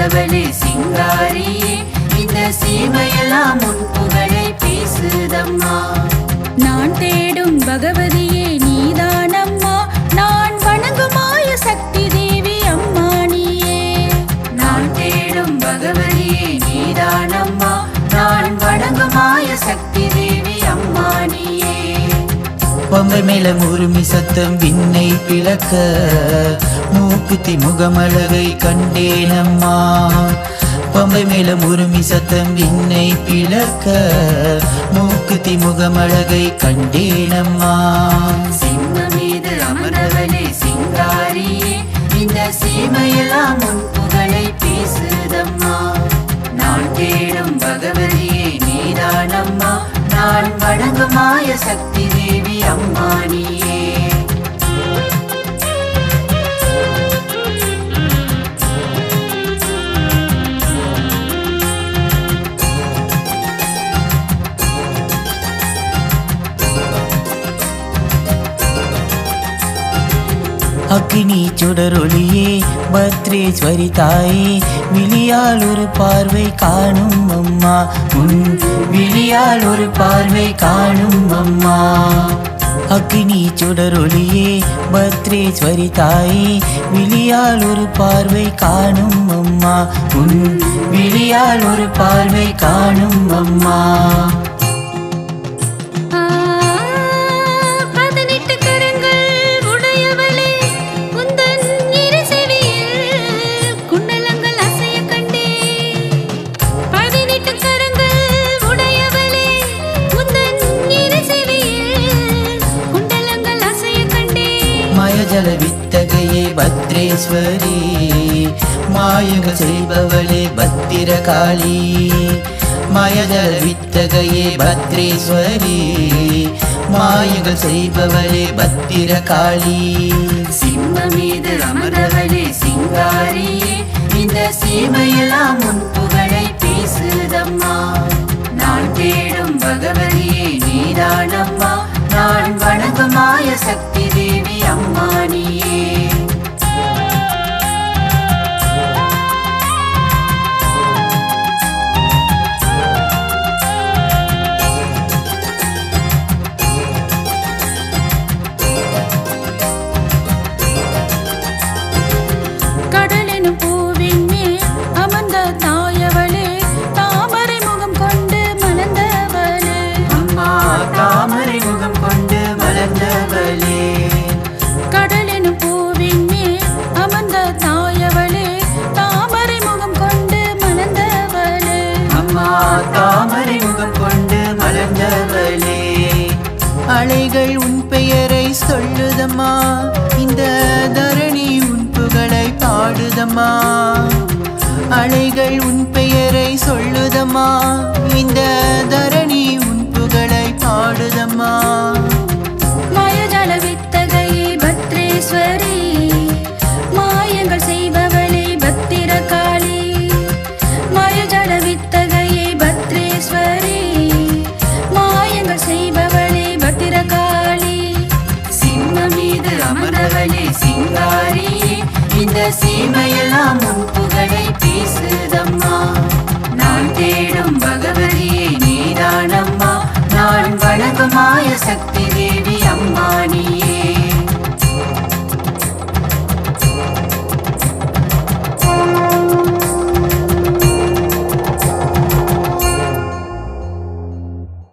அமர்ந்தவளே சிங்காரியே, இந்த சீமையெல்லாம் உன் புகழை பேசுதம்மா. நான் தேடும் பகவதியே நீதானம்மா, நான் வணங்கும் மாய சக்தி தேவி அம்மா நீயே. நான் தேடும் பகவதியே நீதானம்மா, நான் வணங்கும் மாய சக்தி தேவி அம்மா நீயே. பம்பை மேல முருமி சத்தம் விண்ணை பிளக்க, மூக்குத்தி முகமழகை கண்டேனம்மா. பம்பை மேல முருமி சத்தம் விண்ணை பிளக்க, மூக்குத்தி முகமழகை கண்டேனம்மா. சிம்மம் மீது அமர்ந்தவளே சிங்காரியே, இந்த சீமையெல்லாம் உன் புகழை பேசுதம்மா. நான் தேடும் பகவதியே நீதானம்மா, நான் வணங்கும் மாய சக்தி தேவி அம்மா நீயே. அக்கினி சுடரொளியே பத்ரேஸ்வரி தாயே, விழியால் ஒரு பார்வை காணும் அம்மா, உன் விழியால் ஒரு பார்வை காணும் அம்மா. அக்கினி சுடரொளியே பத்ரேஸ்வரி தாயே, விழியால் ஒரு பார்வை காணும் அம்மா, உன் விழியால் ஒரு பார்வை காணும் அம்மா. மயஜல வித்தகையே பத்ரேஸ்வரி, மாயங்கள் செய்பவளே பத்திரகாளி. மயஜல வித்தகையே பத்ரேஸ்வரி, மாயங்கள் செய்பவளே பத்திரகாளி. சிம்மம் மீது அமர்ந்தவளே சிங்காரியே, இந்த சீமையெல்லாம் உன் புகழை பேசுதம்மா. நான் தேடும் பகவதியே நீதானம்மா, நான் வணங்கும் மாய சக்தி தேவி அம்மா நீயே. கடலெனும் பூவின் மேல் அமர்ந்த தாயவளே, தாமரை முகம் கொண்டு மலர்ந்தவளே. அம்மா தாமரை முகம் கொண்டு மலர்ந்தவளே. கடலெனும் பூவின் மேல் அமர்ந்த தாயவளே, தாமரை முகம் கொண்டு மலர்ந்தவளே. அம்மா தாமரை முகம் கொண்டு மலர்ந்தவளே. அலைகள் உன் பெயரை சொல்லுதம்மா, இந்த தரணி உன் புகழை பாடுதம்மா. அலைகள் உன் பெயரை சொல்லுதம்மா, இந்த தரணி உன் புகழை பாடுதம்மா. மாயஜால வித்தகையே பத்ரேஸ்வரி, மாயங்கள் செய்பவளே பத்திரகாளி. மாயஜால வித்தகையே பத்ரேஸ்வரி, மாயங்கள் செய்பவளே பத்திரகாளி. சிம்மம் மீது அமர்ந்தவளே சிங்காரியே, இந்த சீமையெல்லாம் உன் புகழை பேசுதம்மா. நான் தேடும் பகவதியே நீதானம்மா, நான் வணங்கும் மாய சக்தி தேவி